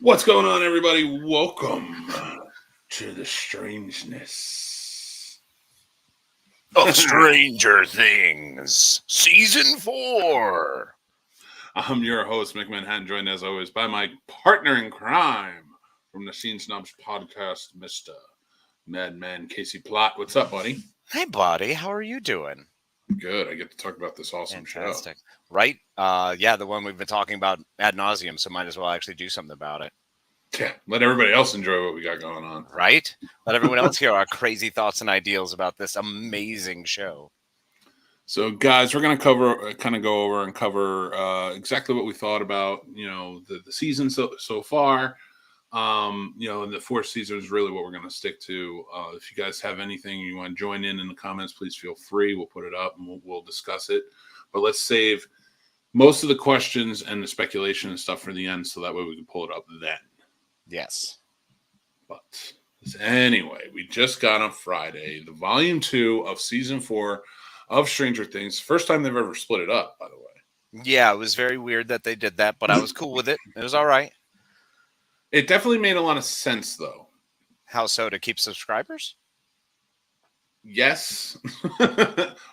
What's going on, everybody? Welcome to the strangeness of Stranger Things, Season 4. I'm your host, Mick Manhattan, joined as always by my partner in crime from the Scene Snobs Podcast, Mr. Madman Casey Plott. What's up, buddy? Hey, buddy. How are you doing? Good. I get to talk about this awesome Fantastic. show. Right? Yeah, the one we've been talking about ad nauseum, so might as well actually do something about it. Yeah, let everybody else enjoy what we got going on. Right? Let everyone else hear our crazy thoughts and ideals about this amazing show. So, guys, we're going to go over exactly what we thought about, the season so far. And the fourth season is really what we're going to stick to. If you guys have anything you want to join in the comments, please feel free. We'll put it up and we'll discuss it. But let's save most of the questions and the speculation and stuff for the end, so that way we can pull it up then. Yes. But anyway, we just got on Friday the volume 2 of season 4 of Stranger Things. First time they've ever split it up, by the way. Yeah, it was very weird that they did that, but I was cool with it. It was all right. It definitely made a lot of sense, though. How so? To keep subscribers? Yes.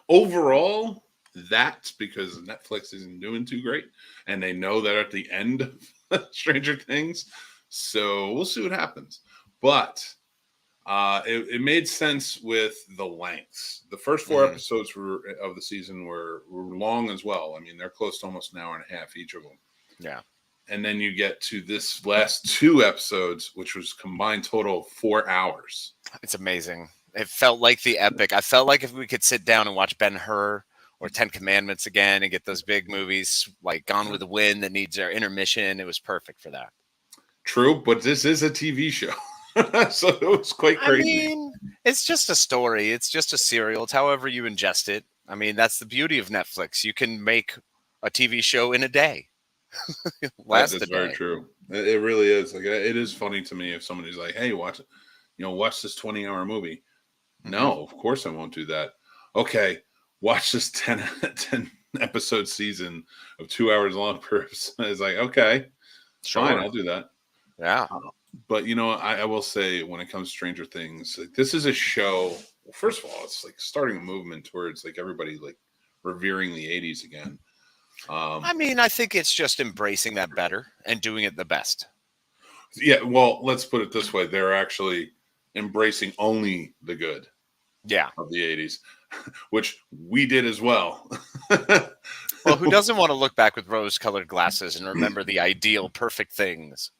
Overall, that's because Netflix isn't doing too great, and they know that at the end of Stranger Things. So we'll see what happens. But it made sense with the lengths. The first 4 episodes of the season were long as well. I mean, they're close to almost an hour and a half each of them. Yeah. And then you get to this last 2 episodes, which was combined total of 4 hours. It's amazing. It felt like the epic. I felt like if we could sit down and watch Ben-Hur or 10 Commandments again and get those big movies like Gone with the Wind that needs their intermission, it was perfect for that. True, but this is a TV show. So it was quite crazy. I mean, it's just a story. It's just a serial. It's however you ingest it. I mean, that's the beauty of Netflix. You can make a TV show in a day. That's very true. It really is. Like, it is funny to me if somebody's like, "Hey, watch it. Watch this 20-hour movie." Mm-hmm. No, of course I won't do that. Okay, watch this 10 episode season of 2 hours long per episode. It's like, okay, sure. Fine, I'll do that. Yeah. But I will say, when it comes to Stranger Things, like, this is a show. Well, first of all, it's like starting a movement towards like everybody like revering the 80s again. I mean, I think it's just embracing that better and doing it the best. Yeah, well, let's put it this way. They're actually embracing only the good of the 80s, which we did as well. Well, who doesn't want to look back with rose-colored glasses and remember the ideal, perfect things?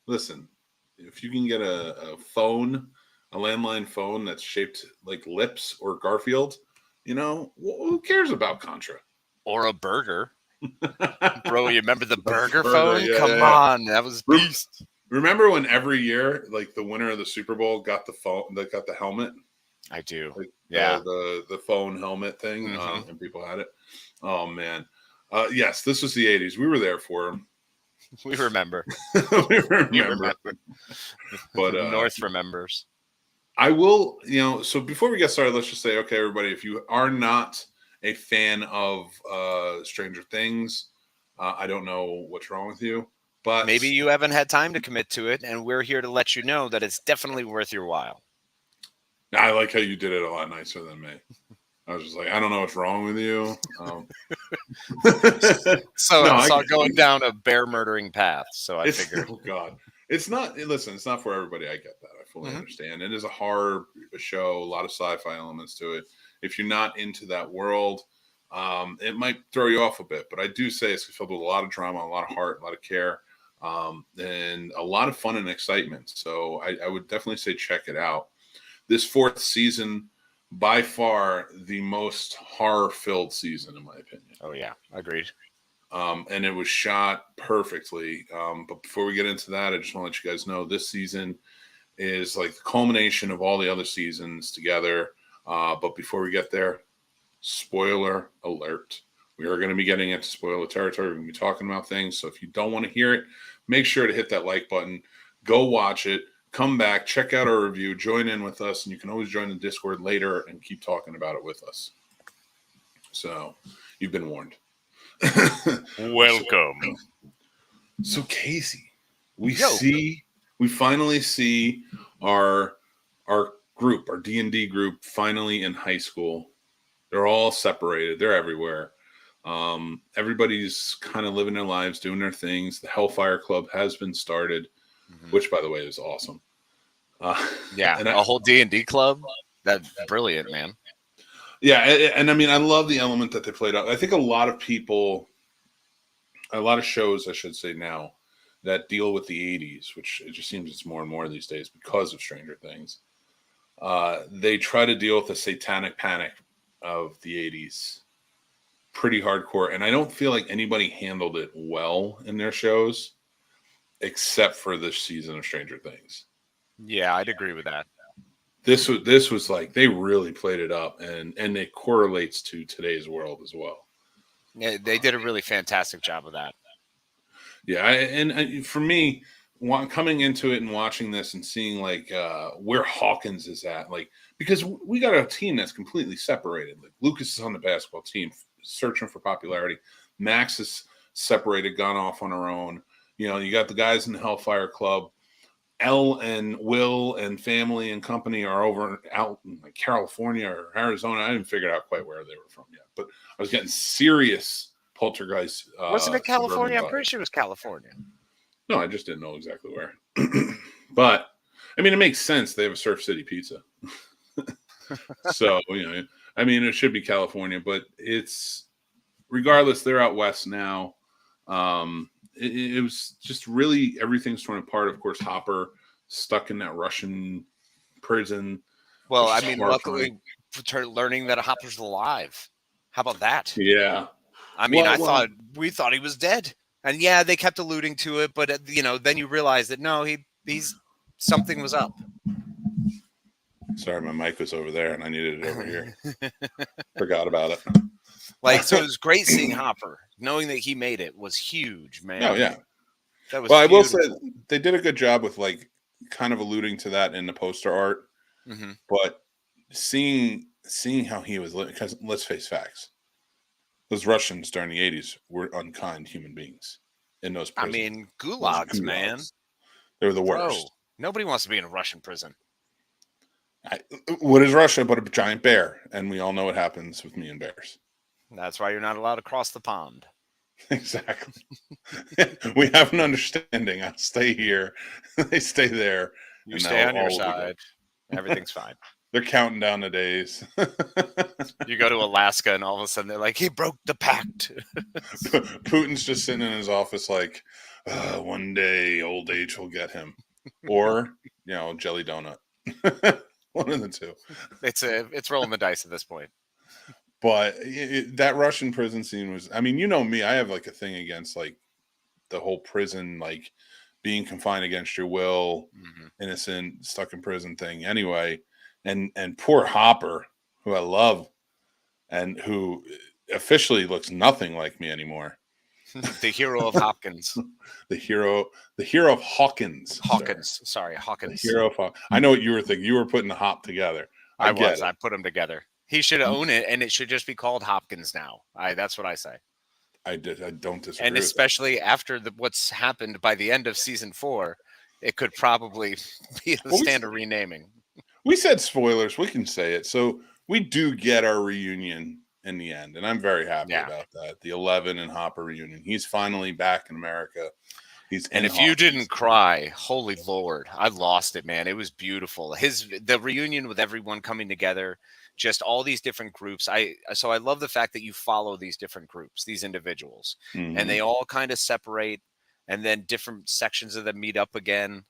Listen, if you can get a phone, a landline phone that's shaped like lips or Garfield, who cares about Contra? Or a burger. Bro, you remember the burger phone? Yeah, Come on, that was beast. Remember when every year, like, the winner of the Super Bowl got the phone, that got the helmet? I do. Like, yeah. The phone helmet thing, and people had it. Oh, man. Yes, this was the 80s. We were there for them. We remember. We remember. But North remembers. I will, so before we get started, let's just say, okay, everybody, if you are not a fan of Stranger Things, I don't know what's wrong with you, but maybe you haven't had time to commit to it, and we're here to let you know that it's definitely worth your while. I like how you did it a lot nicer than me. I was just like, I don't know what's wrong with you. I saw going down a bear murdering path, so I figured. Oh God, it's not. Listen, it's not for everybody. I get that. I fully understand. It is a horror show, a lot of sci-fi elements to it. If you're not into that world, it might throw you off a bit. But I do say it's filled with a lot of drama, a lot of heart, a lot of care, and a lot of fun and excitement. So I would definitely say check it out. This 4th season, by far the most horror-filled season, in my opinion. Oh, yeah. Agreed. And it was shot perfectly. But before we get into that, I just want to let you guys know this season is like the culmination of all the other seasons together. But before we get there, spoiler alert. We are going to be getting into spoiler territory. We're going to be talking about things. So if you don't want to hear it, make sure to hit that like button. Go watch it. Come back. Check out our review. Join in with us. And you can always join the Discord later and keep talking about it with us. So you've been warned. Welcome. So Casey, We finally see our group, our D&D group, finally in high school. They're all separated. They're everywhere. Everybody's kind of living their lives, doing their things. The Hellfire Club has been started, which, by the way, is awesome. And a whole D&D club. That's brilliant, man. Yeah, and I mean, I love the element that they played out. I think a lot of shows, I should say now, that deal with the 80s, which it just seems it's more and more these days because of Stranger Things. They try to deal with the satanic panic of the 80s pretty hardcore, and I don't feel like anybody handled it well in their shows except for this season of Stranger Things. Yeah, I'd agree with that. This was like they really played it up, and it correlates to today's world as well. Yeah, they did a really fantastic job of that. Yeah, and for me, coming into it and watching this and seeing like where Hawkins is at, like, because we got a team that's completely separated. Like Lucas is on the basketball team searching for popularity. Max is separated, gone off on her own. You know, you got the guys in the Hellfire Club. Elle and Will and family and company are out in like California or Arizona. I didn't figure out quite where they were from yet, but I was getting serious poltergeist. Wasn't it California? I'm pretty sure it was California. No, I just didn't know exactly where. But I mean, it makes sense. They have a Surf City pizza. So, you know, I mean, it should be California, but it's regardless, they're out west now. It was just really everything's torn apart. Of course, Hopper stuck in that Russian prison. Well, I mean, luckily, learning that Hopper's alive. How about that? Yeah. I mean, we thought he was dead, and yeah, they kept alluding to it, but you know, then you realize that no, he's something was up. Sorry, my mic was over there, and I needed it over here. Forgot about it. Like, so it was great seeing Hopper. Knowing that he made it was huge, man. Oh, yeah. That was I will say they did a good job with, like, kind of alluding to that in the poster art. Mm-hmm. But seeing how he was living, because let's face facts. Those Russians during the 80s were unkind human beings in those prisons. I mean, gulags, man. They were the worst. Bro, nobody wants to be in a Russian prison. What is Russia but a giant bear? And we all know what happens with me and bears. That's why you're not allowed to cross the pond. Exactly. We have an understanding. I stay here. They stay there. You stay on your side. Everything's fine. They're counting down the days. You go to Alaska and all of a sudden they're like, he broke the pact. Putin's just sitting in his office like, one day old age will get him. Or, you know, jelly donut. One of the two. It's rolling the dice at this point. But that Russian prison scene was, I mean, you know me, I have like a thing against like the whole prison, like being confined against your will, innocent, stuck in prison thing anyway. And poor Hopper, who I love and who officially looks nothing like me anymore. The hero of Hopkins. The hero of Hawkins. Sorry, Hawkins. The hero of I know what you were thinking. You were putting the hop together. I put them together. He should own it, and it should just be called Hopkins now. That's what I say. I don't disagree. And especially after what's happened by the end of season 4, it could probably be the standard renaming. We said spoilers. We can say it. So we do get our reunion in the end, and I'm very happy about that. The 11 and Hopper reunion. He's finally back in America. If you didn't cry, holy Lord, I lost it, man. It was beautiful. The reunion with everyone coming together, just all these different groups. So I love the fact that you follow these different groups, these individuals, and they all kind of separate, and then different sections of them meet up again.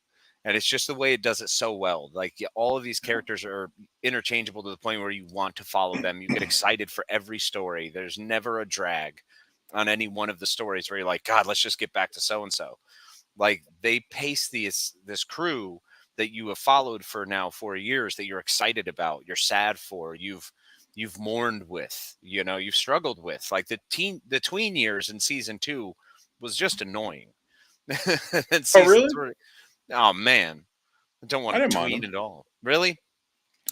And it's just the way it does it so well. Like all of these characters are interchangeable to the point where you want to follow them. You get excited for every story. There's never a drag on any one of the stories where you're like, God, let's just get back to so-and-so. Like they pace this crew that you have followed for now 4 years that you're excited about, you're sad for, you've mourned with, you know, you've struggled with. Like the tween years in season 2 was just annoying. And really? 3, oh man, I don't want to tween at all. Really?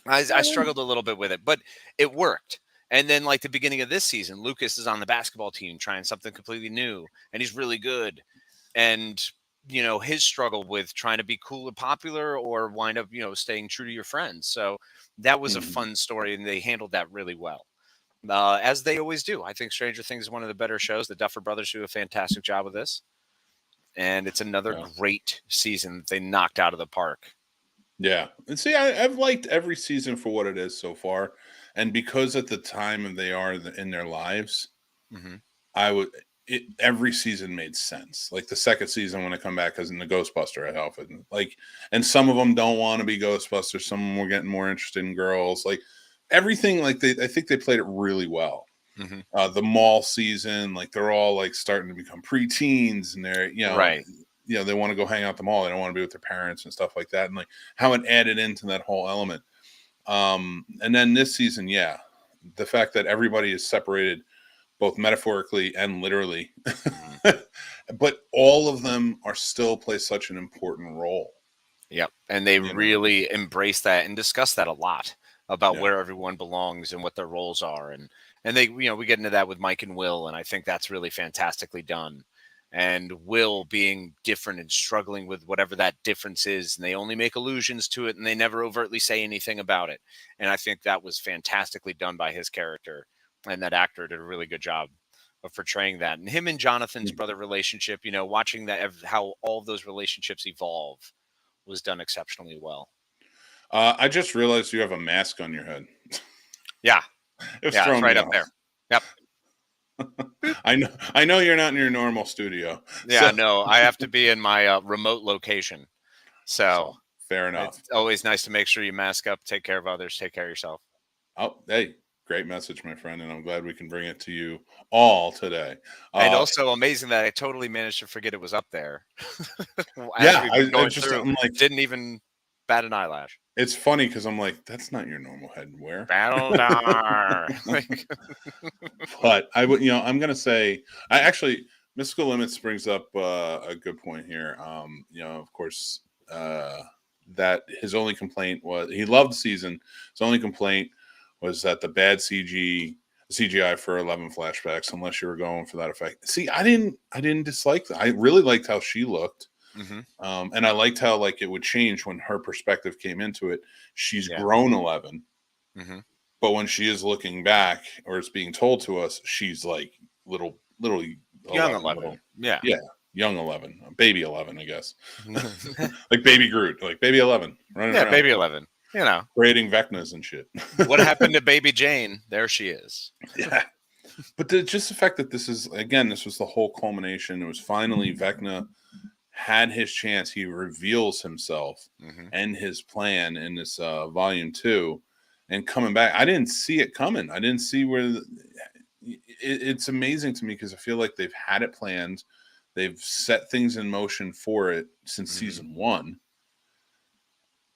I struggled a little bit with it, but it worked. And then like the beginning of this season, Lucas is on the basketball team trying something completely new and he's really good. And his struggle with trying to be cool and popular or wind up, staying true to your friends. So that was a fun story, and they handled that really well. As they always do. I think Stranger Things is one of the better shows. The Duffer Brothers do a fantastic job with this. And it's another great season that they knocked out of the park. Yeah. And see, I've liked every season for what it is so far. And because at the time they are in their lives, every season made sense. Like the second season when I come back as in the Ghostbuster, I help it. And some of them don't want to be Ghostbusters. Some of them were getting more interested in girls. Like everything, I think they played it really well. The mall season, like they're all like starting to become preteens, and they're right. They want to go hang out at the mall. They don't want to be with their parents and stuff like that. And like how it added into that whole element. And then this season, the fact that everybody is separated both metaphorically and literally, but all of them are still play such an important role. Yep. And they really embrace that and discuss that a lot about where everyone belongs and what their roles are. And they, we get into that with Mike and Will. And I think that's really fantastically done. And Will being different and struggling with whatever that difference is. And they only make allusions to it, and they never overtly say anything about it. And I think that was fantastically done by his character. And that actor did a really good job of portraying that. And him and Jonathan's brother relationship, watching that, how all of those relationships evolve, was done exceptionally well. I just realized you have a mask on your head. Yeah. It's right up there. Yep. I know you're not in your normal studio. Yeah, no, I have to be in my remote location. So fair enough. It's always nice to make sure you mask up, take care of others, take care of yourself. Oh, hey, great message, my friend, and I'm glad we can bring it to you all today. And also amazing that I totally managed to forget it was up there. I'm like, didn't even bat an eyelash. It's funny because I'm like, that's not your normal head wear. Battle But I'm gonna say, Mystical Limits brings up a good point here. Of course, that his only complaint was he loved the season. His only complaint was that the bad CGI for 11 flashbacks, unless you were going for that effect. See, I didn't dislike that. I really liked how she looked. And I liked how like it would change when her perspective came into it. She's grown 11, but when she is looking back or it's being told to us, she's like literally young 11. Young 11, baby 11, I guess. Like baby Groot, like baby 11, running around. Baby 11. Creating Vecnas and shit. What happened to baby Jane? There she is. Yeah. But just the fact that this was the whole culmination. It was finally Vecna had his chance. He reveals himself and his plan in this volume 2, and coming back. I didn't see it coming. I didn't see where it's amazing to me because I feel like they've had it planned. They've set things in motion for it since season 1.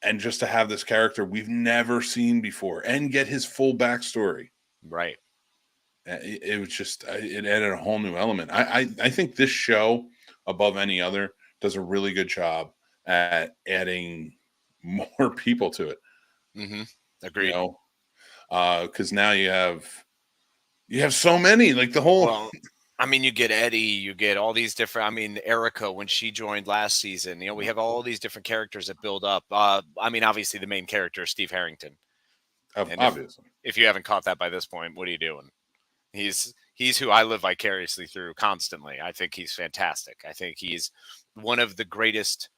And just to have this character we've never seen before and get his full backstory. Right. It was just, it added a whole new element. I think this show, above any other, does a really good job at adding more people to it. Agreed. Because now you have so many, like the whole. Well, I mean, you get Eddie, you get all these different. I mean, Erica when she joined last season. We have all these different characters that build up. I mean, obviously the main character is Steve Harrington. Obviously, if you haven't caught that by this point, what are you doing? He's who I live vicariously through constantly. I think he's fantastic. I think he's one of the greatest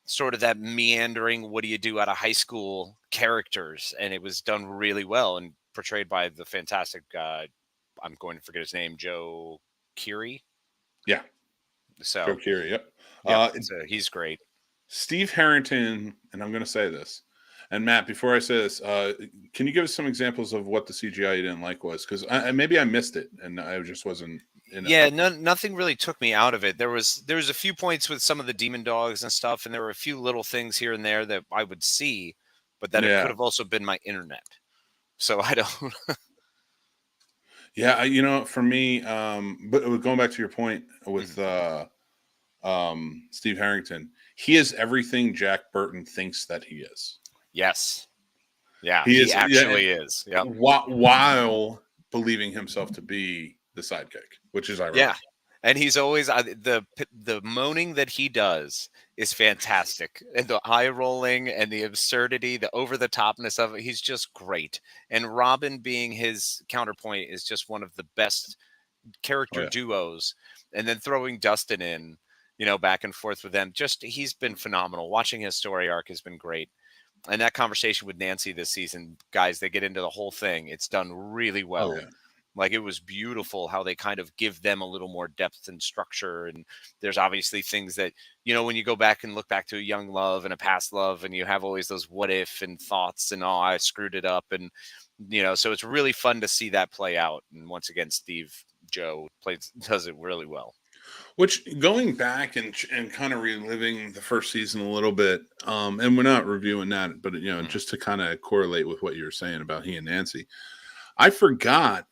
sort of that meandering, what do you do out of high school characters. And it was done really well and portrayed by the fantastic, I'm going to forget his name, Joe Keery. Yeah. So Joe Keery. Yep. So he's great. Steve Harrington. And I'm going to say this, and Matt, before I say this, can you give us some examples of what the CGI you didn't like was? Because maybe I missed it and I just wasn't in it. Nothing really took me out of it. There was a few points with some of the demon dogs and stuff, and there were a few little things here and there that I would see, but that it could have also been my internet. So I don't. Yeah, for me, but going back to your point with Steve Harrington, he is everything Jack Burton thinks that he is. Yes. Yeah, he actually is. Yeah. While believing himself to be the sidekick, which is ironic. Yeah. And he's always the moaning that he does is fantastic, and the eye rolling and the absurdity, the over the topness of it. He's just great. And Robin being his counterpoint is just one of the best character duos. And then throwing Dustin in, back and forth with them. Just he's been phenomenal. Watching his story arc has been great. And that conversation with Nancy this season, guys, they get into the whole thing. It's done really well. Oh, yeah. Like, it was beautiful how they kind of give them a little more depth and structure. And there's obviously things that, when you go back and look back to a young love and a past love, and you have always those what if and thoughts and, oh, I screwed it up. And, so it's really fun to see that play out. And once again, Steve Joe does it really well. Which, going back and kind of reliving the first season a little bit, and we're not reviewing that, but, just to kind of correlate with what you were saying about he and Nancy, I forgot.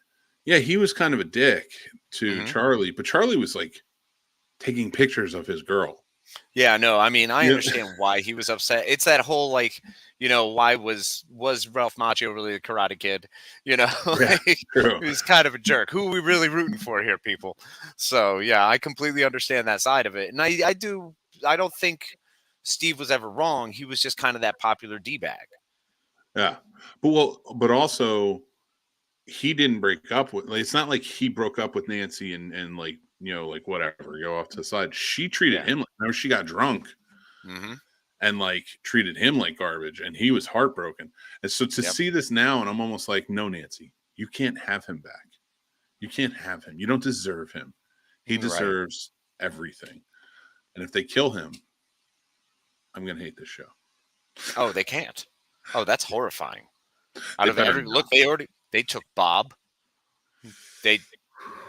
Yeah, he was kind of a dick to Charlie, but Charlie was like taking pictures of his girl. Yeah, no, I mean, I understand why he was upset. It's that whole, like, why was Ralph Macchio really a Karate Kid? He's kind of a jerk. Who are we really rooting for here, people? So, yeah, I completely understand that side of it. And I don't think Steve was ever wrong. He was just kind of that popular D-bag. Yeah. But also, he didn't break up with, like, it's not like he broke up with Nancy and like, like whatever, go off to the side. She treated him like, remember, she got drunk and like treated him like garbage, and he was heartbroken. And so to see this now, and I'm almost like, no, Nancy, you can't have him back. You can't have him. You don't deserve him. He deserves everything. And if they kill him, I'm going to hate this show. Oh, they can't. Oh, that's horrifying. Out of every look, they took Bob.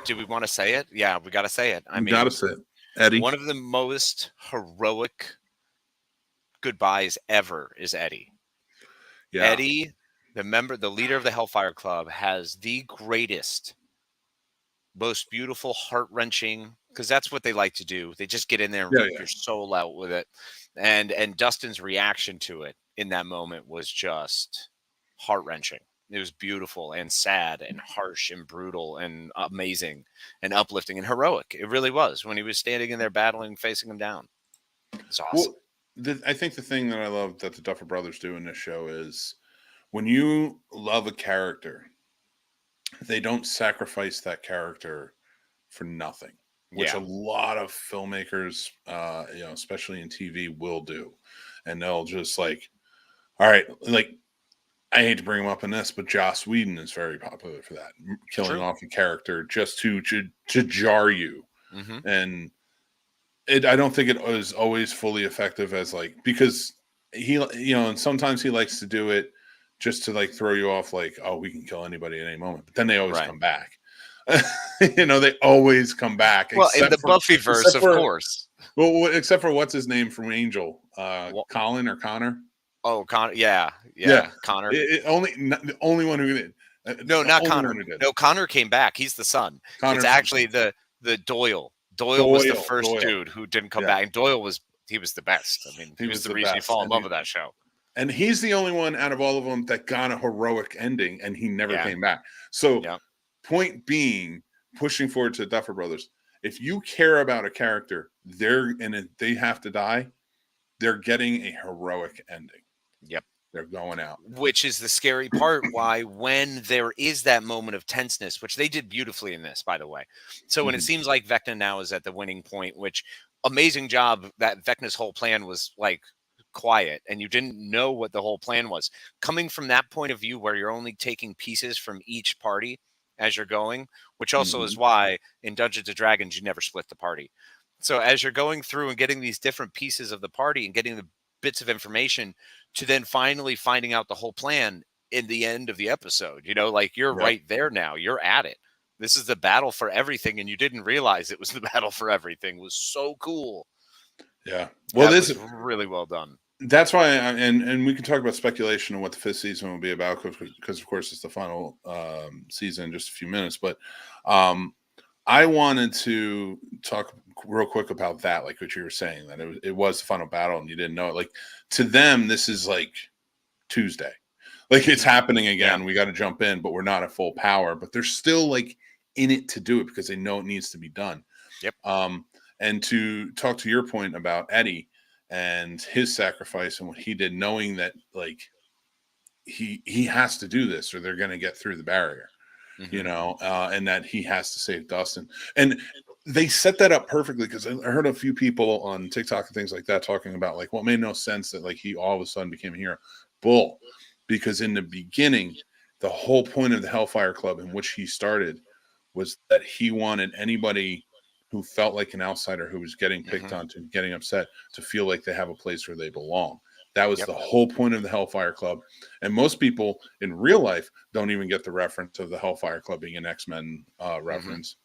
Do we want to say it? Yeah, we got to say it. I mean, got to say it. Eddie. One of the most heroic goodbyes ever is Eddie. Yeah. Eddie, the leader of the Hellfire Club, has the greatest, most beautiful, heart-wrenching, because that's what they like to do. They just get in there and rip your soul out with it. And Dustin's reaction to it in that moment was just heart-wrenching. It was beautiful and sad and harsh and brutal and amazing and uplifting and heroic. It really was, when he was standing in there battling, facing him down. It's awesome. Well, I think the thing that I love that the Duffer Brothers do in this show is when you love a character, they don't sacrifice that character for nothing, which a lot of filmmakers, especially in TV, will do. And they'll just like, all right, like, I hate to bring him up in this, but Joss Whedon is very popular for that, killing off a character just to jar you. And I don't think it was always fully effective as like, because he, and sometimes he likes to do it just to like throw you off, like, oh, we can kill anybody at any moment, but then they always come back. They always come back. Well, in the Buffyverse, of course. Well, except for what's his name from Angel, Colin or Connor. Oh, Connor. Yeah. Connor. The only one who did. No, not Connor. No, Connor came back. He's the son. It's actually the Doyle. Doyle was the first dude who didn't come back. And Doyle was the best. I mean, he was the reason you fall in love with that show. And he's the only one out of all of them that got a heroic ending, and he never came back. So, point being, pushing forward to the Duffer Brothers, if you care about a character, they have to die, they're getting a heroic ending. Yep. They're going out. Which is the scary part, why when there is that moment of tenseness, which they did beautifully in this, by the way. So when it seems like Vecna now is at the winning point, which amazing job that Vecna's whole plan was like quiet and you didn't know what the whole plan was. Coming from that point of view where you're only taking pieces from each party as you're going, which also is why in Dungeons & Dragons, you never split the party. So as you're going through and getting these different pieces of the party and getting the bits of information to then finally finding out the whole plan in the end of the episode, like you're right there now, you're at it. This is the battle for everything. And you didn't realize it was the battle for everything. It was so cool. Yeah. Well, this is really well done. That's why, and we can talk about speculation on what the 5th season will be about, because of course it's the final season in just a few minutes. But I wanted to talk real quick about that, like what you were saying, that it was the final battle and you didn't know it. Like, to them, this is like Tuesday. Like, it's happening again. Yeah. We got to jump in, but we're not at full power. But they're still like in it to do it because they know it needs to be done. Yep. And to talk to your point about Eddie and his sacrifice and what he did, knowing that like he has to do this or they're going to get through the barrier, and that he has to save Dustin. And they set that up perfectly, because I heard a few people on TikTok and things like that talking about like what made no sense that like he all of a sudden became a hero. Bull, because in the beginning, the whole point of the Hellfire Club in which he started was that he wanted anybody who felt like an outsider, who was getting picked on, to getting upset, to feel like they have a place where they belong. That was the whole point of the Hellfire Club. And most people in real life don't even get the reference of the Hellfire Club being an X-Men reference.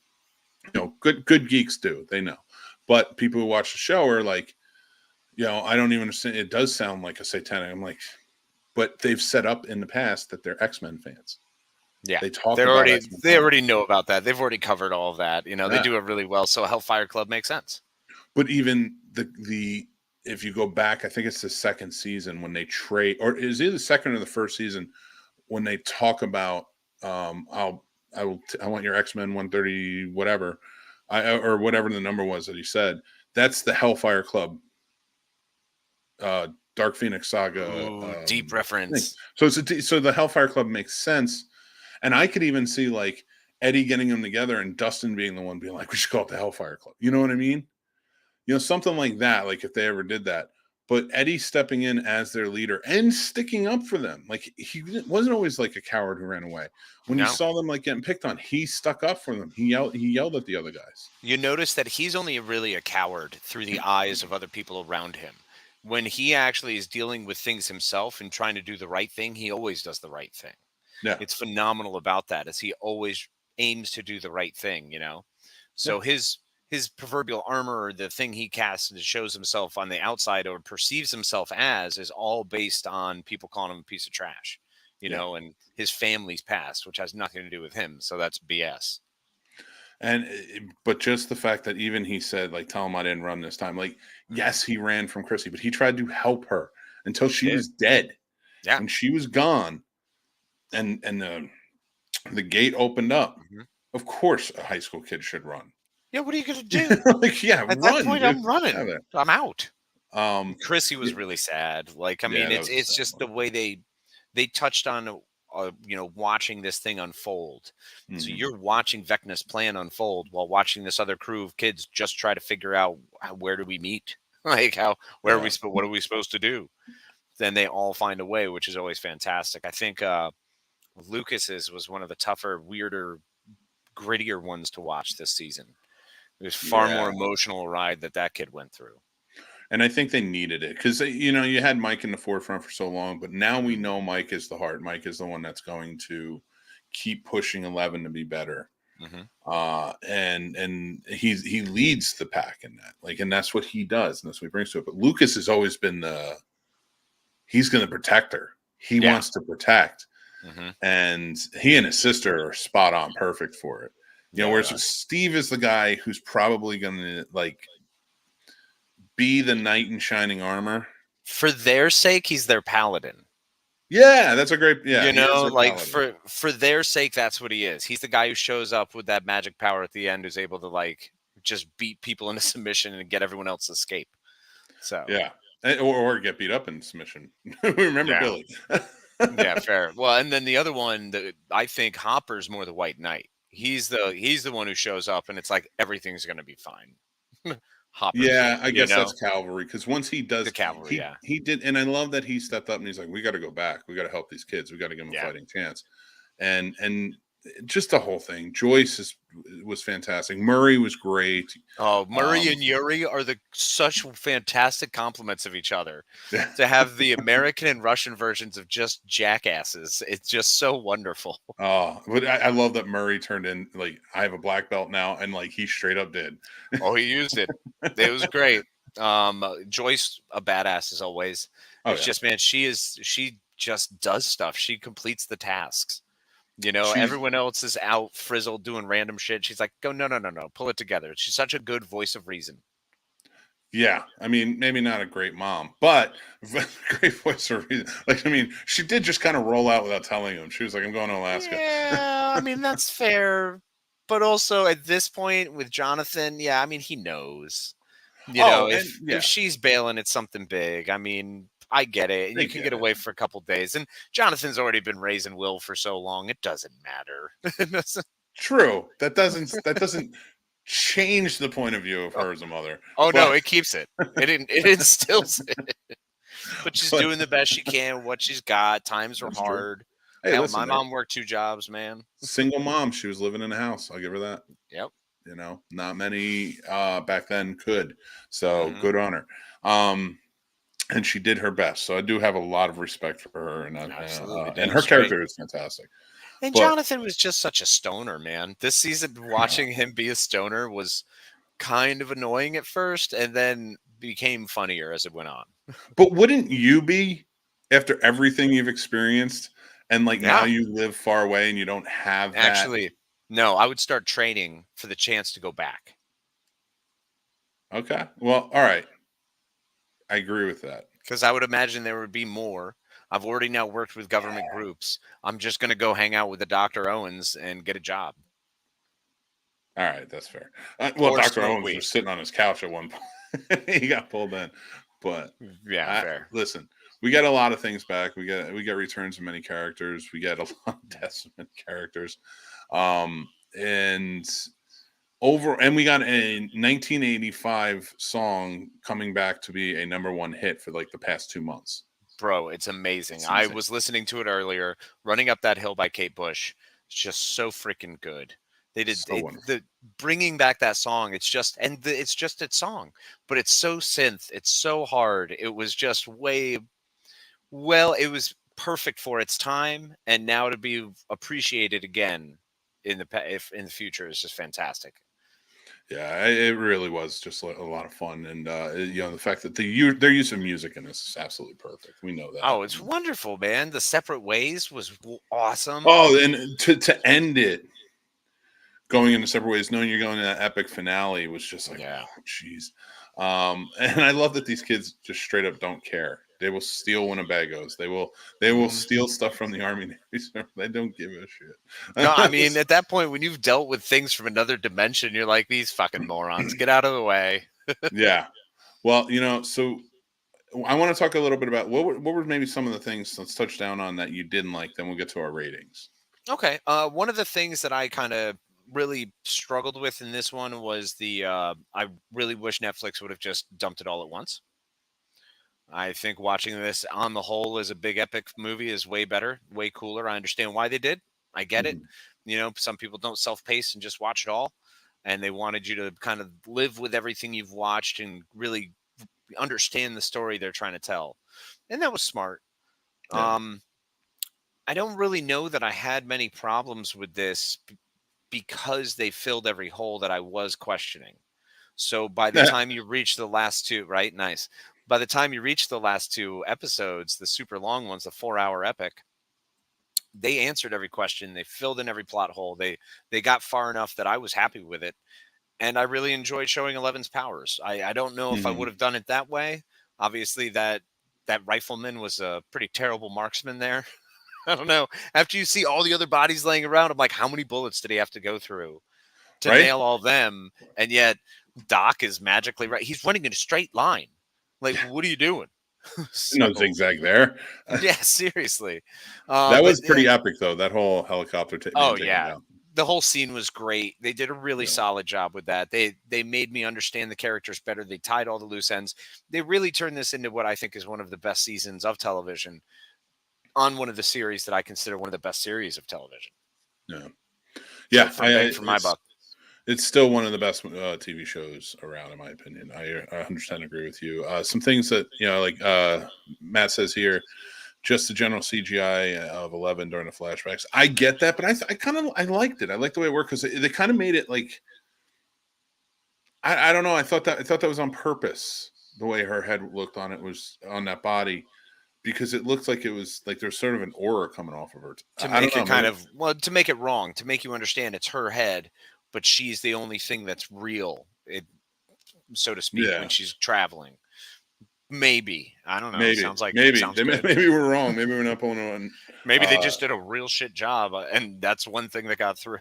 Good geeks do. They know. But people who watch the show are like, I don't even understand. It does sound like a satanic. I'm like, but they've set up in the past that they're X-Men fans. Yeah, they talk. They already know about that. They've already covered all of that. They do it really well. So Hellfire Club makes sense. But even the if you go back, I think it's the second season when they trade, or is it the second or the first season when they talk about I want your X-Men 130 whatever, or whatever the number was that he said. That's the Hellfire Club. Dark Phoenix Saga. Deep reference. Thing. So the Hellfire Club makes sense. And I could even see like Eddie getting them together and Dustin being the one being like, we should call it the Hellfire Club. You know what I mean? Something like that, like if they ever did that. But Eddie stepping in as their leader and sticking up for them. Like he wasn't always like a coward who ran away. When you saw them like getting picked on, he stuck up for them. He yelled at the other guys. You notice that he's only really a coward through the eyes of other people around him. When he actually is dealing with things himself and trying to do the right thing, he always does the right thing. Yeah. It's phenomenal about that, as he always aims to do the right thing, So his proverbial armor, or the thing he casts and shows himself on the outside or perceives himself as, is all based on people calling him a piece of trash, and his family's past, which has nothing to do with him. So that's BS. But just the fact that even he said, like, tell him I didn't run this time. Like, yes, he ran from Chrissy, but he tried to help her until she was dead. Yeah. When she was gone and the gate opened up, of course a high school kid should run. Yeah, what are you going to do? At that point, I'm running. I'm out. Chrissy was really sad. Like, I mean, it's just the way they touched on watching this thing unfold. So you're watching Vecna's plan unfold while watching this other crew of kids just try to figure out, where do we meet? Like, what are we supposed to do? Then they all find a way, which is always fantastic. I think Lucas's was one of the tougher, weirder, grittier ones to watch this season. It was far more emotional ride that kid went through. And I think they needed it because, you had Mike in the forefront for so long, but now we know Mike is the heart. Mike is the one that's going to keep pushing 11 to be better. And he leads the pack in that, and that's what he does. And that's what he brings to it. But Lucas has always been he's going to protect her. He wants to protect. And he and his sister are spot on perfect for it. Whereas Steve is the guy who's probably going to be the knight in shining armor. For their sake, he's their paladin. Yeah, that's a great, for their sake, that's what he is. He's the guy who shows up with that magic power at the end, who's able to just beat people into submission and get everyone else to escape. So yeah, or get beat up in submission. Remember Billy? Yeah, fair. Well, and then the other one that I think Hopper's more the White Knight. He's the one who shows up, and it's like everything's going to be fine. Hopper, I guess that's cavalry, because once he does the cavalry, he did, and I love that he stepped up and he's like, we got to go back, we got to help these kids, we got to give them a fighting chance, and just the whole thing. Joyce was fantastic. Murray was great. Oh, Murray and Yuri are such fantastic compliments of each other. To have the American and Russian versions of just jackasses, it's just so wonderful. Oh, but I love that Murray turned in I have a black belt now, and he straight up did. Oh, he used it. It was great. Joyce, a badass as always. It's just, man, she just does stuff. She completes the tasks. Everyone else is out frizzled doing random shit. She's like, go, no, pull it together. She's such a good voice of reason. Yeah. I mean, maybe not a great mom, but great voice of reason. She did just kind of roll out without telling him. She was like, I'm going to Alaska. Yeah, I mean, that's fair. But also at this point with Jonathan, yeah, I mean, he knows. Oh, and If she's bailing, it's something big. I mean, I get it, and they you can get get it. away for a couple days. And Jonathan's already been raising Will for so long; it doesn't matter. True. That doesn't change the point of view of her as a mother. Oh no, But it keeps it. It instills it. But she's but doing the best she can. What she's got. Times are that's true. hard. Hey, Hell, listen, my mom worked 2 jobs, man. single mom. She was living in a house. I'll give her that. Yep. Not many back then could. So Mhm. good on her. And she did her best. So I do have a lot of respect for her, Absolutely, and damn her straight. character is fantastic. And But Jonathan was just such a stoner, man. This season, watching him be a stoner was kind of annoying at first, and then became funnier as it went on. but wouldn't you be after everything you've experienced, and like now Yeah. you live far away and you don't have that? Actually, no, I would start training for the chance to go back. Okay. Well, all right. I agree with that. Because I would imagine there would be more. I've already now worked with government groups. I'm just going to go hang out with the Dr. Owens and get a job. All right, that's fair. Well, Or Dr. smoke Owens weed. was sitting on his couch at one point. He got pulled in. But Yeah, fair. listen, we got a lot of things back. We got returns of many characters. We got a lot of deaths of many characters. And we got a 1985 song coming back to be a #1 hit for like the past 2 months. Bro, it's amazing. It's I insane. was listening to it earlier. Running Up That Hill by Kate Bush. It's just so freaking good. They did So wonderful. the bringing back that song. It's just it's just its song, but it's so synth. It's so hard. It was just it was perfect for its time, and now to be appreciated again in in the future is just fantastic. Yeah, it really was just a lot of fun, and the fact that their use of music in this is absolutely perfect. We know that. Oh, it's wonderful, man. The Separate Ways was awesome. Oh, and to end it, going into separate ways, knowing you're going to that epic finale was just like, Yeah. oh, jeez. And I love that these kids just straight up don't care. They will steal Winnebagos. They will steal stuff from the Army Navy. They don't give a shit. No, I mean, at that point, when you've dealt with things from another dimension, you're like, these fucking morons, get out of the way. Yeah. Well, so I want to talk a little bit about what were maybe some of the things, let's touch down on that you didn't like, then we'll get to our ratings. Okay. One of the things that I kind of really struggled with in this one was I really wish Netflix would have just dumped it all at once. I think watching this on the whole as a big epic movie is way better, way cooler. I understand why they did. I get it. Some people don't self-pace and just watch it all, and they wanted you to kind of live with everything you've watched and really understand the story they're trying to tell. And that was smart. Yeah. I don't really know that I had many problems with this because they filled every hole that I was questioning. So by the time you reach the last two, right? Nice. By the time you reach the last 2 episodes, the super long ones, the 4-hour epic, they answered every question. They filled in every plot hole. They got far enough that I was happy with it. And I really enjoyed showing Eleven's powers. I don't know if I would have done it that way. Obviously, that rifleman was a pretty terrible marksman there. I don't know. After you see all the other bodies laying around, I'm like, how many bullets did he have to go through to nail all them? And yet Doc is magically right. He's running in a straight line. Like, what are you doing? No zigzag there. Yeah, seriously. That was pretty epic, though. That whole helicopter taking down. The whole scene was great. They did a really solid job with that. They made me understand the characters better. They tied all the loose ends. They really turned this into what I think is one of the best seasons of television on one of the series that I consider one of the best series of television. Yeah. For my buck. It's still one of the best TV shows around, in my opinion. I 100% agree with you. Some things that, like Matt says here, just the general CGI of 11 during the flashbacks. I get that, but I liked it. I liked the way it worked because they kind of made it like, I don't know. I thought that was on purpose. The way her head looked on it was on that body, because it looked like it was like there's sort of an aura coming off of her. To make it to make it wrong, to make you understand it's her head, but she's the only thing that's real, so to speak, when she's traveling. Maybe. I don't know. Maybe. Sounds maybe we're wrong. Maybe we're not pulling on. Maybe they just did a real shit job, and that's one thing that got through.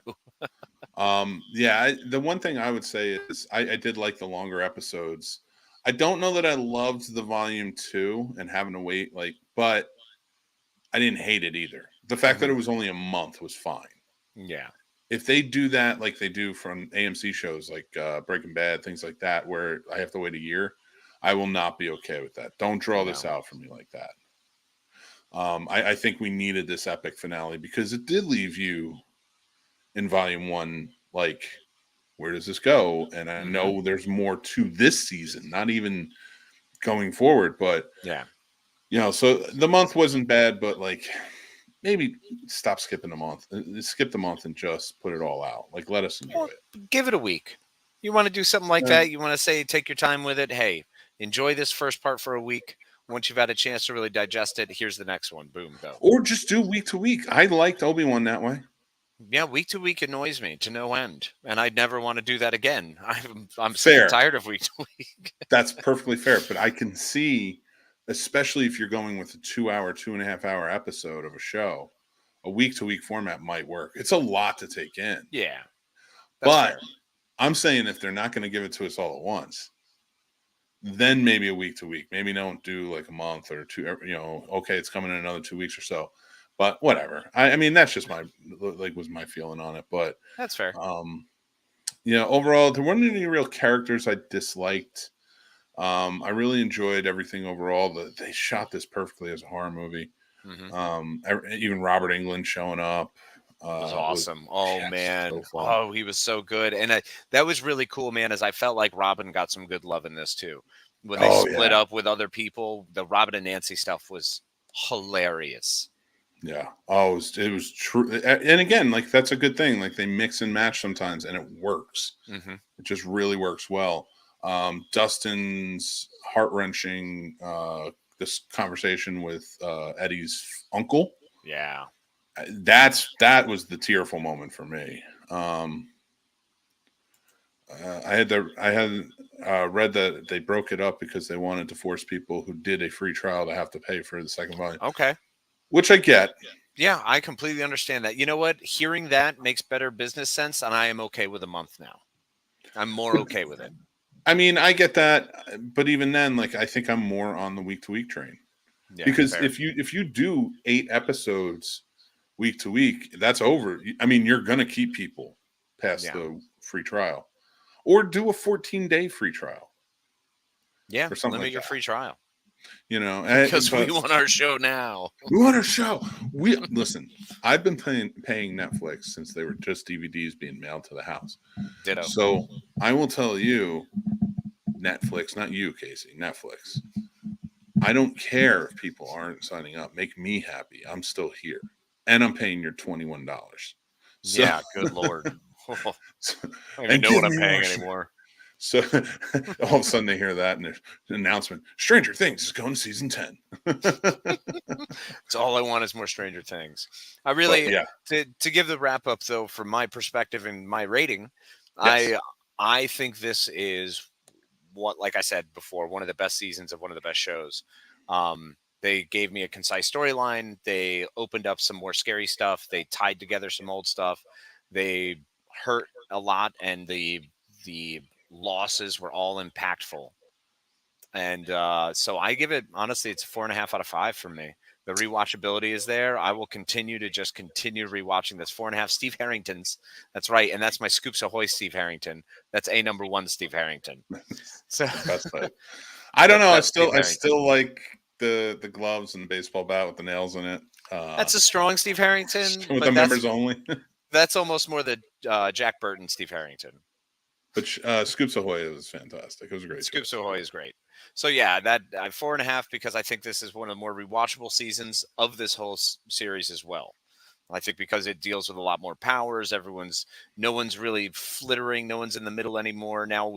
The one thing I would say is I did like the longer episodes. I don't know that I loved the volume 2 and having to wait, but I didn't hate it either. The fact that it was only a month was fine. Yeah. If they do that like they do from AMC shows like Breaking Bad, things like that, where I have to wait a year, I will not be okay with that. Don't draw this out for me like that. I think we needed this epic finale because it did leave you in volume 1 like, where does this go? And I know there's more to this season, not even going forward, but so the month wasn't bad, but like maybe stop skipping a month. Skip the month and just put it all out. Like, let us enjoy it. Give it a week. You want to do something like that? You want to say, take your time with it. Hey, enjoy this first part for a week. Once you've had a chance to really digest it, here's the next one. Boom, go. Or just do week to week. I liked Obi-Wan that way. Yeah, week to week annoys me to no end, and I'd never want to do that again. I'm so tired of week to week. That's perfectly fair, but I can see, especially if you're going with a 2.5 hour episode of a show, a week to week format might work. It's a lot to take in. Yeah, but fair. I'm saying if they're not going to give it to us all at once, then maybe a week to week. Maybe don't do like a month or two. Okay, it's coming in another 2 weeks or so. But whatever. I mean, that's just was my feeling on it. But that's fair. Overall, there weren't any real characters I disliked. I really enjoyed everything overall. They shot this perfectly as a horror movie. Even Robert Englund showing up was awesome. Man. So he was so good. And that was really cool, man, as I felt like Robin got some good love in this too. When they split up with other people, the Robin and Nancy stuff was hilarious. Yeah. Oh, it was true. And again, like, that's a good thing. Like, they mix and match sometimes and it works. It just really works well. Dustin's heart-wrenching this conversation with Eddie's uncle. Yeah. That was the tearful moment for me. I had read that they broke it up because they wanted to force people who did a free trial to have to pay for the second volume. Okay. Which I get. Yeah, I completely understand that. You know what? Hearing that makes better business sense, and I am okay with a month now. I'm more okay with it. I mean, I get that, but even then, like, I think I'm more on the week-to-week train. Yeah, because fair. if you do 8 episodes week to week, that's over. I mean, you're going to keep people past the free trial. Or do a 14-day free trial. Yeah, limit your free trial. Because we want our show now. We want our show. Listen, I've been paying Netflix since they were just DVDs being mailed to the house. Ditto. So I will tell you, Netflix, not you, Casey, Netflix. I don't care if people aren't signing up. Make me happy. I'm still here. And I'm paying your $21. So, yeah, good Lord. I don't even know what I'm paying anymore. So all of a sudden they hear that and there's an announcement. Stranger Things is going to season 10. It's all I want is more Stranger Things. I really, to give the wrap up though, from my perspective and my rating, yes. I think this is what, like I said before, one of the best seasons of one of the best shows. They gave me a concise storyline. They opened up some more scary stuff. They tied together some old stuff. They hurt a lot, and the losses were all impactful. And so I give it, honestly, it's a 4.5 out of 5 for me. The rewatchability is there. I will continue rewatching this. 4.5. Steve Harrington's. That's right. And that's my Scoops Ahoy Steve Harrington. That's a number 1 Steve Harrington. So I don't know. I still like the gloves and the baseball bat with the nails in it. That's a strong Steve Harrington. With the members only. That's almost more the Jack Burton Steve Harrington. But Scoops Ahoy was fantastic. It was a great. Scoops Ahoy is great. So yeah, that 4.5 because I think this is one of the more rewatchable seasons of this whole series as well. I think because it deals with a lot more powers. No one's really flittering. No one's in the middle anymore. Now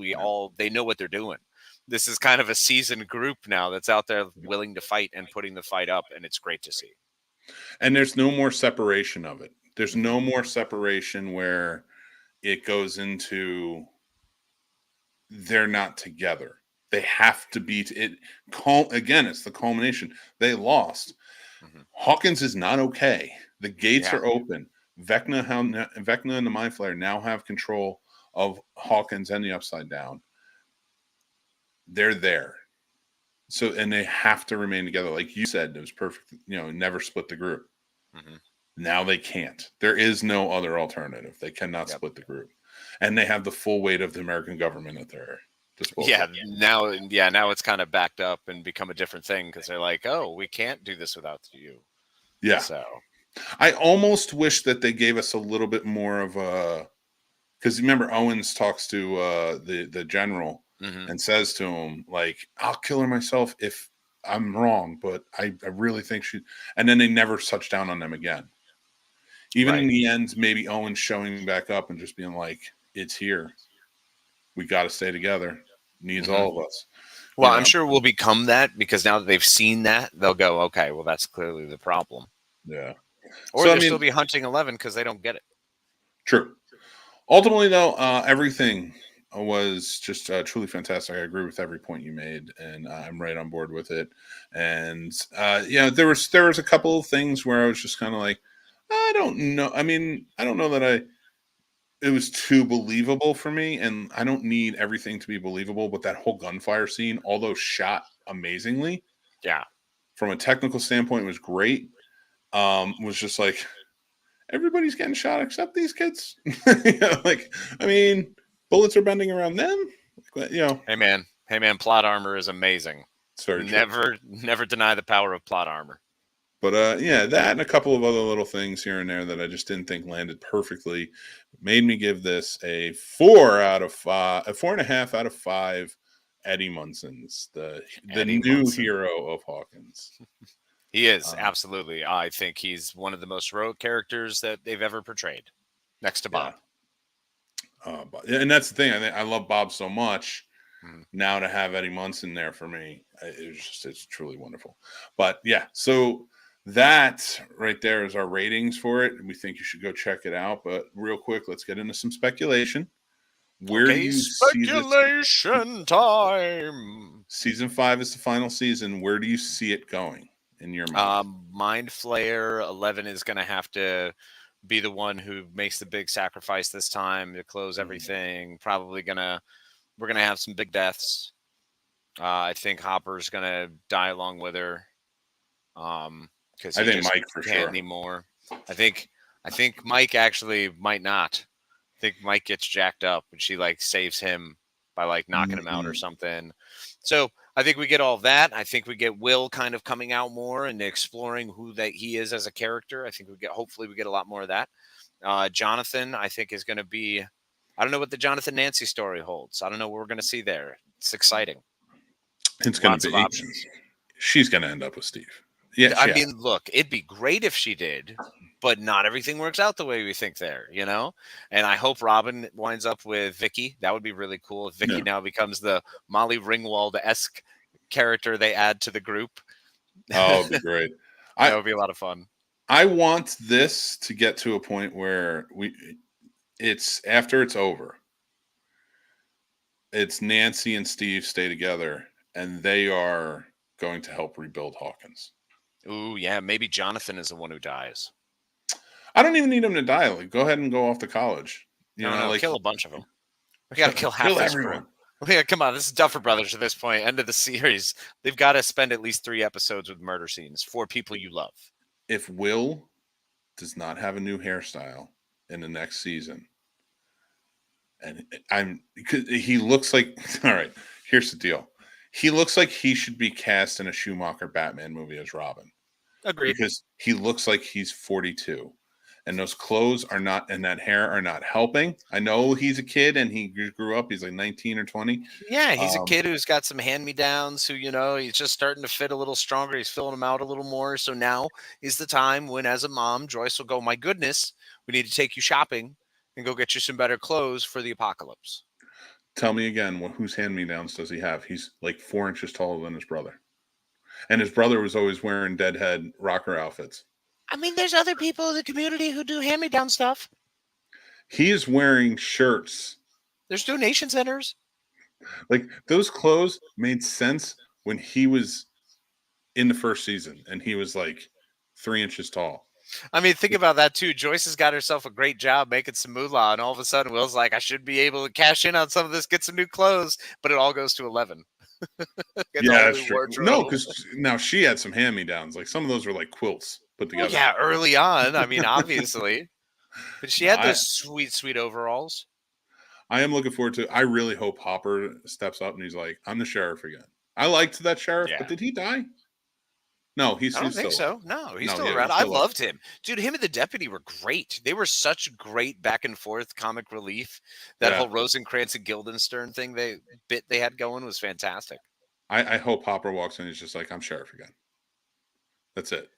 they know what they're doing. This is kind of a seasoned group now that's out there willing to fight and putting the fight up, and it's great to see. And there's no more separation of it. There's no more separation where it goes into they're not together. They have to be it. Again, it's the culmination. They lost. Hawkins is not okay. The gates are open. Vecna and the Mind Flayer now have control of Hawkins and the Upside Down. They're there. So, and they have to remain together. Like you said, it was perfect. Never split the group. Mm-hmm. Now they can't. There is no other alternative. They cannot split the group. And they have the full weight of the American government at their disposal. Now it's kind of backed up and become a different thing because they're like, oh, we can't do this without you. Yeah. So I almost wish that they gave us a little bit more of a, because remember Owens talks to the general and says to him, like, I'll kill her myself if I'm wrong, but I really think she, and then they never touch down on them again. Even in the end, maybe Owens showing back up and just being like, it's here. We got to stay together. Needs all of us. Well, I'm sure we'll become that because now that they've seen that, they'll go, okay, well, that's clearly the problem. Yeah. Or they'll still be hunting 11 because they don't get it. True. Ultimately, though, everything was just truly fantastic. I agree with every point you made, and I'm right on board with it. And there was a couple of things where I was just kind of like, I don't know. I mean, I don't know that it was too believable for me, and I don't need everything to be believable. But that whole gunfire scene, although shot amazingly, from a technical standpoint, was great. Was just like, everybody's getting shot except these kids. I mean, bullets are bending around them. Hey man, plot armor is amazing. Never deny the power of plot armor. But that and a couple of other little things here and there that I just didn't think landed perfectly made me give this a 4.5 out of 5. Eddie Munson's the new hero of Hawkins. He is, absolutely. I think he's one of the most heroic characters that they've ever portrayed, next to Bob. And that's the thing. I love Bob so much. Now to have Eddie Munson there for me, it's truly wonderful. But yeah, so that right there is our ratings for it. And we think you should go check it out. But real quick, let's get into some speculation. Where do you see this? Speculation time. Season 5 is the final season. Where do you see it going in your mind? Mind Flayer 11 is going to have to be the one who makes the big sacrifice this time to close everything. We're going to have some big deaths. I think Hopper's going to die along with her. Because I think Mike for sure anymore. I think Mike actually might not. I think Mike gets jacked up and she saves him by knocking him out or something. So I think we get all that. I think we get Will kind of coming out more and exploring who that he is as a character. I think hopefully we get a lot more of that. Jonathan, I think, is going to be, I don't know what the Jonathan Nancy story holds. I don't know what we're going to see there. It's exciting. It's going to be options. She's going to end up with Steve. Yeah, I mean, look, it'd be great if she did, but not everything works out the way we think there, And I hope Robin winds up with Vicky. That would be really cool if Vicky now becomes the Molly Ringwald-esque character they add to the group. Oh, it'd be great. That would be a lot of fun. I want this to get to a point where it's after it's over. It's Nancy and Steve stay together, and they are going to help rebuild Hawkins. Ooh, yeah, maybe Jonathan is the one who dies. I don't even need him to die. Go ahead and go off to college. Kill a bunch of them. We got to kill half this everyone. Yeah, come on, this is Duffer Brothers at this point. End of the series. They've got to spend at least 3 episodes with murder scenes for people you love. If Will does not have a new hairstyle in the next season, and he looks like, all right, here's the deal. He looks like he should be cast in a Schumacher Batman movie as Robin. Agreed. Because he looks like he's 42. And those clothes are not, and that hair are not helping. I know he's a kid and he grew up. He's 19 or 20. Yeah, he's a kid who's got some hand-me-downs who, he's just starting to fit a little stronger. He's filling them out a little more. So now is the time when, as a mom, Joyce will go, my goodness, we need to take you shopping and go get you some better clothes for the apocalypse. Tell me again, whose hand-me-downs does he have? He's 4 inches taller than his brother. And his brother was always wearing deadhead rocker outfits. I mean, there's other people in the community who do hand-me-down stuff. He is wearing shirts. There's donation centers. Those clothes made sense when he was in the first season and he was 3 inches tall. I mean, think about that too. Joyce has got herself a great job making some moolah, and all of a sudden, Will's like, "I should be able to cash in on some of this, get some new clothes," but it all goes to 11. Yeah, that's true. No, because now she had some hand-me-downs. Like some of those were like quilts put together. Well, yeah, early on. I mean, obviously, but she had those sweet, sweet overalls. I am looking forward to. I really hope Hopper steps up and he's like, "I'm the sheriff again." I liked that sheriff, but did he die? No, I don't think so. No, he's still around. He's still I loved him. Dude, him and the deputy were great. They were such great back and forth comic relief. That whole Rosencrantz and Guildenstern thing they had going was fantastic. I hope Hopper walks in and he's just like, "I'm sheriff again." That's it.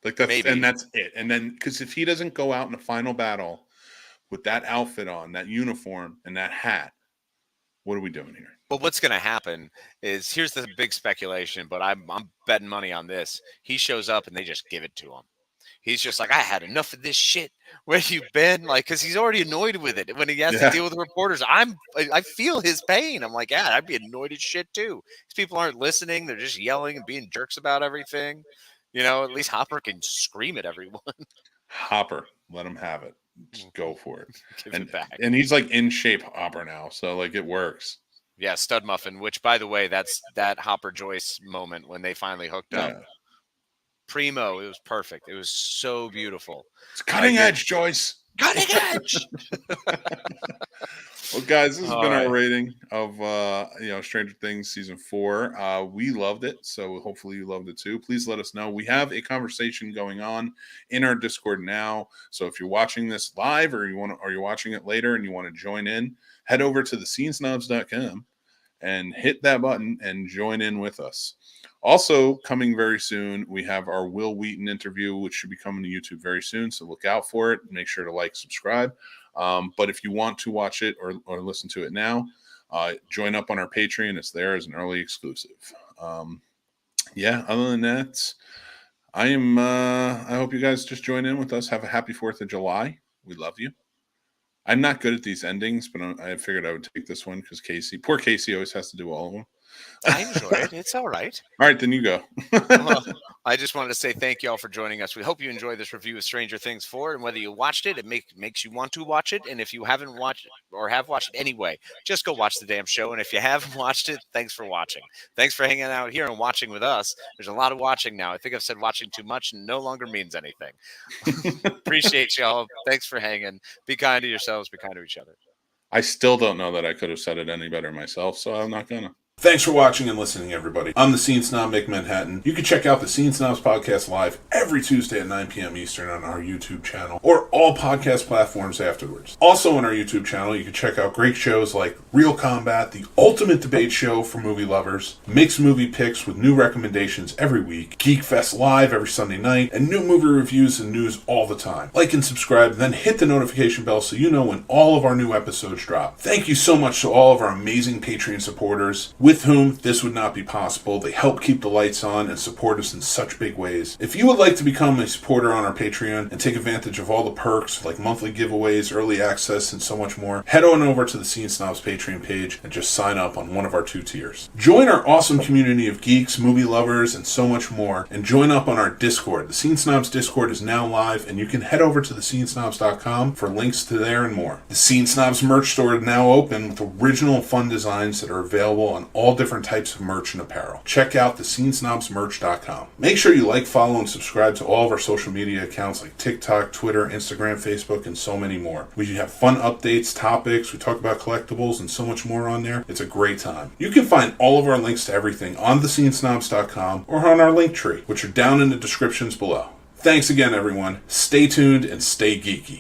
Like that's Maybe. And that's it. And then because if he doesn't go out in the final battle with that outfit on, that uniform, and that hat, what are we doing here? Well, what's going to happen is here's the big speculation, but I'm betting money on this. He shows up and they just give it to him. He's just like, I had enough of this shit. Where you been? Like, because he's already annoyed with it when he has to deal with the reporters. I feel his pain. I'm like, yeah, I'd be annoyed as shit too. These people aren't listening. They're just yelling and being jerks about everything. You know, at least Hopper can scream at everyone. Hopper, let him have it. Just go for it. Give it back. And he's like in shape Hopper now, so like it works. Yeah, Stud Muffin, which by the way, that's that Hopper Joyce moment when they finally hooked up. Primo, it was perfect. It was so beautiful. It's cutting edge, Joyce. Cutting edge. Well, guys, this has been our rating of Stranger Things season 4. We loved it, so hopefully you loved it too. Please let us know. We have a conversation going on in our Discord now. So if you're watching this live or you're watching it later and you want to join in, head over to thescenesnobs.com and hit that button and join in with us. Also, coming very soon, we have our Will Wheaton interview, which should be coming to YouTube very soon. So look out for it. Make sure to subscribe. But if you want to watch it or listen to it now, join up on our Patreon. It's there as an early exclusive. Other than that, I hope you guys just join in with us. Have a happy 4th of July. We love you. I'm not good at these endings, but I figured I would take this one because poor Casey always has to do all of them. I enjoy it. It's all right. All right, then you go. Well, I just wanted to say thank you all for joining us. We hope you enjoyed this review of Stranger Things 4, and whether you watched it, it makes you want to watch it. And if you haven't watched it or have watched it anyway, just go watch the damn show. And if you haven't watched it, thanks for watching. Thanks for hanging out here and watching with us. There's a lot of watching now. I think I've said watching too much and no longer means anything. Appreciate y'all. Thanks for hanging. Be kind to yourselves. Be kind to each other. I still don't know that I could have said it any better myself, so I'm not gonna. Thanks for watching and listening, everybody. I'm the Scene Snob, Mick Manhattan. You can check out the Scene Snobs Podcast live every Tuesday at 9 p.m. Eastern on our YouTube channel or all podcast platforms afterwards. Also on our YouTube channel, you can check out great shows like Real Combat, the ultimate debate show for movie lovers, mixed movie picks with new recommendations every week, Geek Fest live every Sunday night, and new movie reviews and news all the time. Like and subscribe, then hit the notification bell so you know when all of our new episodes drop. Thank you so much to all of our amazing Patreon supporters, with whom this would not be possible. They help keep the lights on and support us in such big ways. If you would like to become a supporter on our Patreon and take advantage of all the perks like monthly giveaways, early access, and so much more, head on over to the Scene Snobs Patreon page and just sign up on one of our 2 tiers. Join our awesome community of geeks, movie lovers, and so much more, and join up on our Discord. The Scene Snobs Discord is now live, and you can head over to thescenesnobs.com for links to there and more. The Scene Snobs merch store is now open with original fun designs that are available on all different types of merch and apparel. Check out thescenesnobsmerch.com. Make sure you follow, and subscribe to all of our social media accounts like TikTok, Twitter, Instagram, Facebook, and so many more. We have fun updates, topics, we talk about collectibles, and so much more on there. It's a great time. You can find all of our links to everything on thescenesnobs.com or on our link tree, which are down in the descriptions below. Thanks again, everyone. Stay tuned and stay geeky.